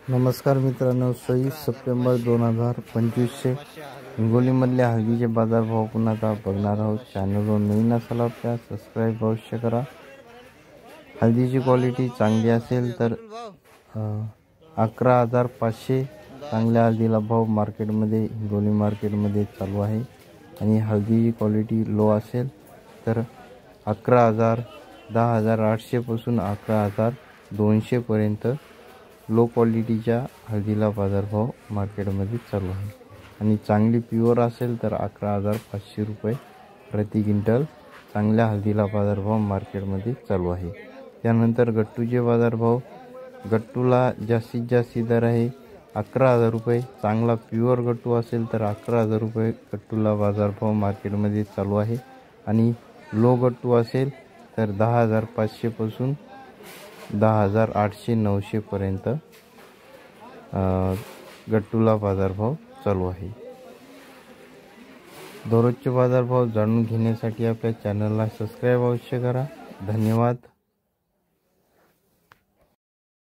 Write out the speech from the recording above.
नमस्कार मित्रांनो, 26 सप्टेंबर 2025 हिंगोलीमधल्या हळदीचे बाजारभाव पुन्हा आता बघणार आहोत। चॅनलवर नवीन असाल तर सबस्क्राईब अवश्य करा। हळदीची क्वालिटी चांगली असेल तर 11,500 चांगल्या हळदीला भाव मार्केटमध्ये हिंगोली मार्केटमध्ये चालू आहे। आणि हळदीची क्वालिटी लो असेल तर 11,000 10,800 पासून 11,200 पर्यंत लो क्वालिटीच्या हळदीला बाजारभाव मार्केटमध्ये चालू आहे। आणि चांगली प्युअर असेल तर 11,500 रुपये प्रति क्विंटल चांगल्या हळदीला बाजारभाव मार्केटमध्ये चालू आहे। त्यानंतर गट्टूचे बाजारभाव, गट्टूला जास्तीत जास्त दर आहे 11,000 रुपये। चांगला प्युअर गट्टू असेल तर 11,000 रुपये गट्टूला बाजारभाव मार्केटमध्ये चालू आहे। आणि लो गट्टू असेल तर 10,500 पासून 10,800-900 पर्यंत गट्टूला बाजारभाव चालू आहे। दररोजचे बाजारभाव जाणून घेण्यासाठी आपल्या चॅनलला सबस्क्राईब अवश्य करा। धन्यवाद।